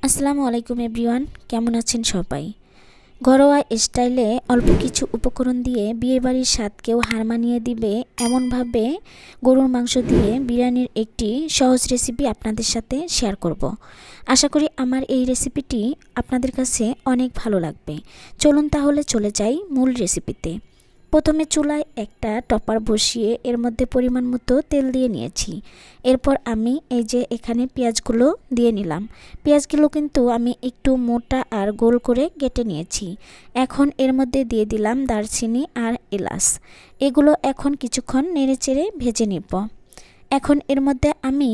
আসসালামু আলাইকুম এভরিওয়ান, কেমন আছেন সবাই? ঘরোয়া স্টাইলে অল্প কিছু উপকরণ দিয়ে বিয়েবাড়ির স্বাদকেও হার মানিয়ে দিবে এমনভাবে গরুর মাংস দিয়ে বিরিয়ানির একটি সহজ রেসিপি আপনাদের সাথে শেয়ার করব। আশা করি আমার এই রেসিপিটি আপনাদের কাছে অনেক ভালো লাগবে। চলুন তাহলে চলে যাই মূল রেসিপিতে। প্রথমে চুলায় একটা টপার বসিয়ে এর মধ্যে পরিমাণ মতো তেল দিয়ে নিয়েছি। এরপর আমি এই যে এখানে পেঁয়াজগুলো দিয়ে নিলাম। পেঁয়াজগুলো কিন্তু আমি একটু মোটা আর গোল করে কেটে নিয়েছি। এখন এর মধ্যে দিয়ে দিলাম দারচিনি আর এলাচ। এগুলো এখন কিছুক্ষণ নেড়েচেড়ে ভেজে নিব। এখন এর মধ্যে আমি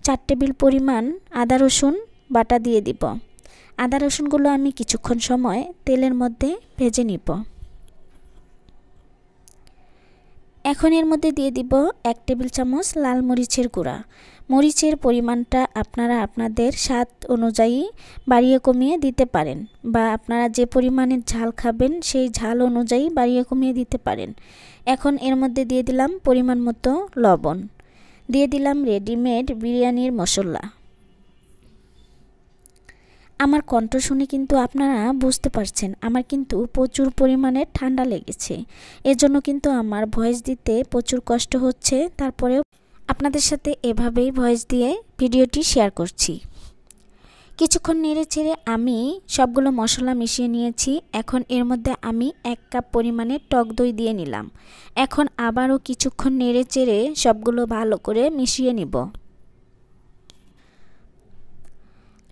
4 টেবিল পরিমাণ আদা রসুন বাটা দিয়ে দিব। আদা রসুনগুলো আমি কিছুক্ষণ সময় তেলের মধ্যে ভেজে নিব। এখন এর মধ্যে দিয়ে দিব 1 টেবিল চামচ লাল মরিচের গুঁড়া। মরিচের পরিমাণটা আপনারা আপনাদের স্বাদ অনুযায়ী বাড়িয়ে কমিয়ে দিতে পারেন, বা আপনারা যে পরিমাণের ঝাল খাবেন সেই ঝাল অনুযায়ী বাড়িয়ে কমিয়ে দিতে পারেন। এখন এর মধ্যে দিয়ে দিলাম পরিমাণ মতো লবণ, দিয়ে দিলাম রেডিমেড বিরিয়ানির মশলা। আমার কণ্ঠ শুনে কিন্তু আপনারা বুঝতে পারছেন আমার কিন্তু প্রচুর পরিমাণে ঠান্ডা লেগেছে। এজন্য কিন্তু আমার ভয়েস দিতে প্রচুর কষ্ট হচ্ছে, তারপরেও আপনাদের সাথে এভাবেই ভয়েস দিয়ে ভিডিওটি শেয়ার করছি। কিছুক্ষণ নেড়ে চেড়ে আমি সবগুলো মশলা মিশিয়ে নিয়েছি। এখন এর মধ্যে আমি 1 কাপ পরিমাণে টক দই দিয়ে নিলাম। এখন আবারও কিছুক্ষণ নেড়ে চেড়ে সবগুলো ভালো করে মিশিয়ে নিব।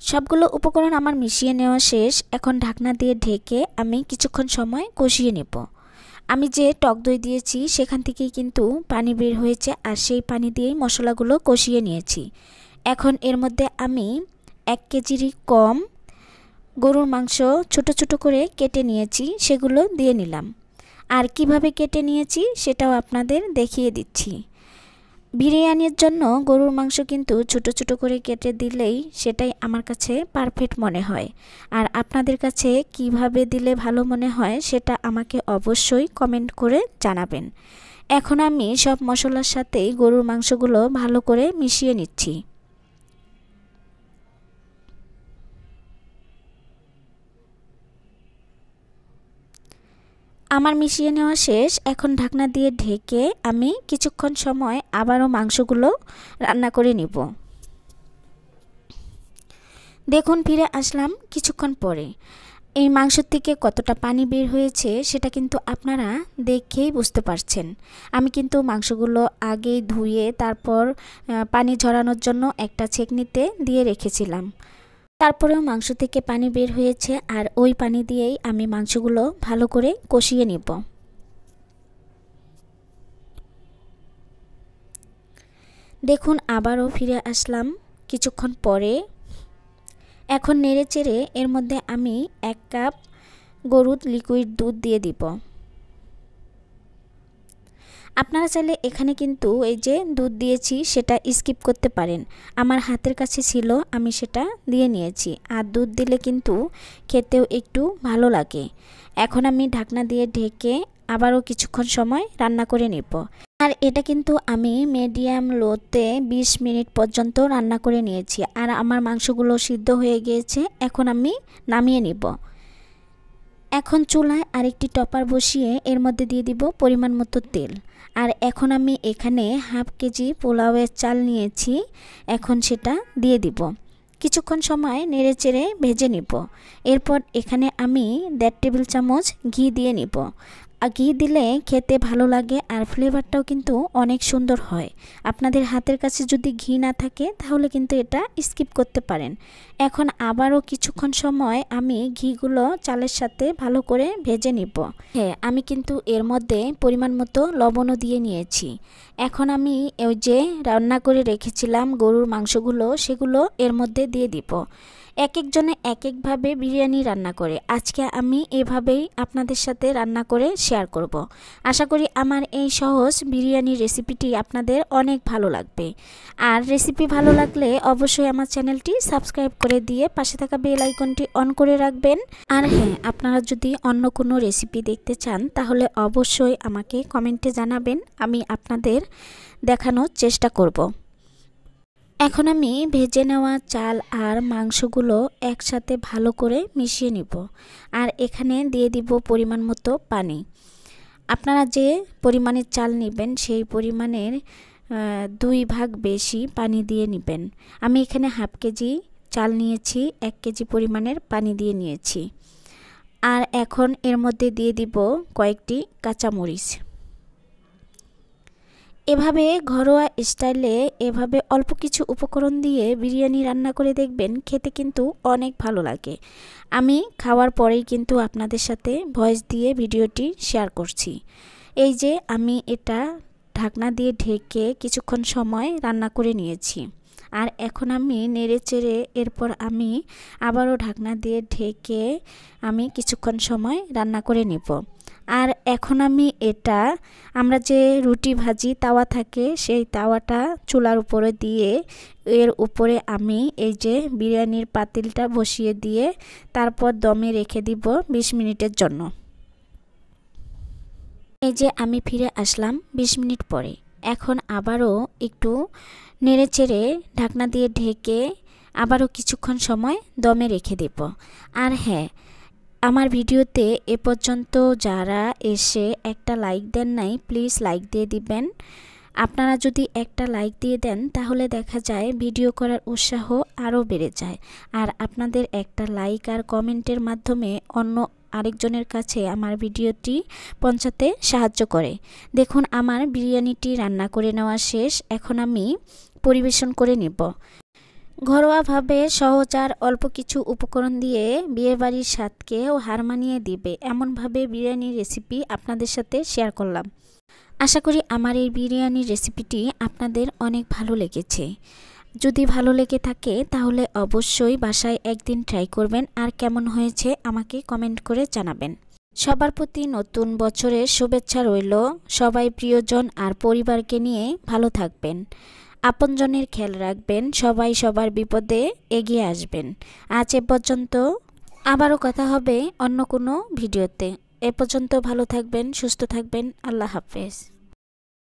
সবগুলো উপকরণ আমার মিশিয়ে নেওয়া শেষ। এখন ঢাকনা দিয়ে ঢেকে আমি কিছুক্ষণ সময় কষিয়ে নেব। আমি যে টক দই দিয়েছি সেখান থেকেই কিন্তু পানি বের হয়েছে, আর সেই পানি দিয়েই মশলাগুলো কষিয়ে নিয়েছি। এখন এর মধ্যে আমি 1 কেজিরই কম গরুর মাংস ছোট ছোট করে কেটে নিয়েছি, সেগুলো দিয়ে নিলাম। আর কিভাবে কেটে নিয়েছি সেটাও আপনাদের দেখিয়ে দিচ্ছি। বিরিয়ানির জন্য গরুর মাংস কিন্তু ছোট ছোট করে কেটে দিলেই সেটাই আমার কাছে পারফেক্ট মনে হয়। আর আপনাদের কাছে কিভাবে দিলে ভালো মনে হয় সেটা আমাকে অবশ্যই কমেন্ট করে জানাবেন। এখন আমি সব মশলার সাথেই গরুর মাংসগুলো ভালো করে মিশিয়ে নিচ্ছি। আমার মিশিয়ে নেওয়া শেষ। এখন ঢাকনা দিয়ে ঢেকে আমি কিছুক্ষণ সময় আবারও মাংসগুলো রান্না করে নিব। দেখুন ফিরে আসলাম কিছুক্ষণ পরে। এই মাংস থেকে কতটা পানি বের হয়েছে সেটা কিন্তু আপনারা দেখেই বুঝতে পারছেন। আমি কিন্তু মাংসগুলো আগেই ধুয়ে তারপর পানি ঝরানোর জন্য একটা ছেঁকনিতে দিয়ে রেখেছিলাম। তারপরেও মাংস থেকে পানি বের হয়েছে, আর ওই পানি দিয়েই আমি মাংসগুলো ভালো করে কষিয়ে নিব। দেখুন আবারও ফিরে আসলাম কিছুক্ষণ পরে। এখন নেড়ে চেড়ে এর মধ্যে আমি 1 কাপ গরুর লিকুইড দুধ দিয়ে দিব। আপনারা চাইলে এখানে কিন্তু এই যে দুধ দিয়েছি সেটা স্কিপ করতে পারেন। আমার হাতের কাছে ছিল, আমি সেটা দিয়ে নিয়েছি। আর দুধ দিলে কিন্তু খেতেও একটু ভালো লাগে। এখন আমি ঢাকনা দিয়ে ঢেকে আবারও কিছুক্ষণ সময় রান্না করে নেব। আর এটা কিন্তু আমি মিডিয়াম লোতে 20 মিনিট পর্যন্ত রান্না করে নিয়েছি। আর আমার মাংসগুলো সিদ্ধ হয়ে গিয়েছে। এখন আমি নামিয়ে নিব। এখন চুলায় আরেকটি টপার বসিয়ে এর মধ্যে দিয়ে দিব পরিমাণ মতো তেল। আর এখন আমি এখানে হাফ কেজি পোলাওয়ের চাল নিয়েছি। এখন সেটা দিয়ে দিব। কিছুক্ষণ সময় নেড়ে চেড়ে ভেজে নিব। এরপর এখানে আমি 1.5 টেবিল চামচ ঘি দিয়ে নিব। ঘি দিলে খেতে ভালো লাগে, আর ফ্লেভারটাও কিন্তু অনেক সুন্দর হয়। আপনাদের হাতের কাছে যদি ঘি না থাকে তাহলে কিন্তু এটা স্কিপ করতে পারেন। এখন আবারও কিছুক্ষণ সময় আমি ঘিগুলো চালের সাথে ভালো করে ভেজে নিব। হ্যাঁ, আমি কিন্তু এর মধ্যে পরিমাণ মতো লবণও দিয়ে নিয়েছি। এখন আমি ওই যে রান্না করে রেখেছিলাম গরুর মাংসগুলো, সেগুলো এর মধ্যে দিয়ে দিব। এক একজনে এক একভাবে বিরিয়ানি রান্না করে। আজকে আমি এভাবেই আপনাদের সাথে রান্না করে শেয়ার করব। আশা করি আমার এই সহজ বিরিয়ানি রেসিপিটি আপনাদের অনেক ভালো লাগবে। আর রেসিপি ভালো লাগলে অবশ্যই আমার চ্যানেলটি সাবস্ক্রাইব করে দিয়ে পাশে থাকা বেল আইকনটি অন করে রাখবেন। আর হ্যাঁ, আপনারা যদি অন্য কোনো রেসিপি দেখতে চান তাহলে অবশ্যই আমাকে কমেন্টে জানাবেন, আমি আপনাদের দেখানোর চেষ্টা করব। এখন আমি ভেজে নেওয়া চাল আর মাংসগুলো একসাথে ভালো করে মিশিয়ে নিব। আর এখানে দিয়ে দিব পরিমাণ মতো পানি। আপনারা যে পরিমাণের চাল নেবেন সেই পরিমাণের 2 ভাগ বেশি পানি দিয়ে নেবেন। আমি এখানে হাফ কেজি চাল নিয়েছি, 1 কেজি পরিমাণের পানি দিয়ে নিয়েছি। আর এখন এর মধ্যে দিয়ে দিব কয়েকটি কাঁচামরিচ। এভাবে ঘরোয়া স্টাইলে এভাবে অল্প কিছু উপকরণ দিয়ে বিরিয়ানি রান্না করে দেখবেন, খেতে কিন্তু অনেক ভালো লাগে। আমি খাওয়ার পরেই কিন্তু আপনাদের সাথে ভয়েস দিয়ে ভিডিওটি শেয়ার করছি। এই যে আমি এটা ঢাকনা দিয়ে ঢেকে কিছুক্ষণ সময় রান্না করে নিয়েছি। আর এখন আমি নেড়ে চেড়ে এরপর আমি আবারও ঢাকনা দিয়ে ঢেকে আমি কিছুক্ষণ সময় রান্না করে নেব। আর এখন আমি এটা আমরা যে রুটি ভাজি তাওয়া থাকে সেই তাওয়াটা চুলার উপরে দিয়ে এর উপরে আমি এই যে বিরিয়ানির পাতিলটা বসিয়ে দিয়ে তারপর দমে রেখে দিব 20 মিনিটের জন্য। এই যে আমি ফিরে আসলাম 20 মিনিট পরে। এখন আবারও একটু নেড়ে চেড়ে ঢাকনা দিয়ে ঢেকে আবারও কিছুক্ষণ সময় দমে রেখে দেব। আর হ্যাঁ, আমার ভিডিওতে এ পর্যন্ত যারা এসে একটা লাইক দেন নাই, প্লিজ লাইক দিয়ে দিবেন। আপনারা যদি একটা লাইক দিয়ে দেন তাহলে দেখা যায় ভিডিও করার উৎসাহ আরও বেড়ে যায়। আর আপনাদের একটা লাইক আর কমেন্টের মাধ্যমে অন্য আরেকজনের কাছে আমার ভিডিওটি পৌঁছাতে সাহায্য করে। দেখুন আমার বিরিয়ানিটি রান্না করে নেওয়া শেষ। এখন আমি পরিবেশন করে নেব। ঘরোয়াভাবে সহজ আর অল্প কিছু উপকরণ দিয়ে বিয়েবাড়ির স্বাদকেও হার মানিয়ে দিবে এমনভাবে বিরিয়ানির রেসিপি আপনাদের সাথে শেয়ার করলাম। আশা করি আমার এই বিরিয়ানির রেসিপিটি আপনাদের অনেক ভালো লেগেছে। যদি ভালো লেগে থাকে তাহলে অবশ্যই বাসায় একদিন ট্রাই করবেন আর কেমন হয়েছে আমাকে কমেন্ট করে জানাবেন। সবার প্রতি নতুন বছরের শুভেচ্ছা রইল। সবাই প্রিয়জন আর পরিবারকে নিয়ে ভালো থাকবেন, আপনজনের খেয়াল রাখবেন, সবাই সবার বিপদে এগিয়ে আসবেন। আজ এ পর্যন্ত, আবারও কথা হবে অন্য কোনো ভিডিওতে। এ পর্যন্ত ভালো থাকবেন, সুস্থ থাকবেন। আল্লাহ হাফেজ।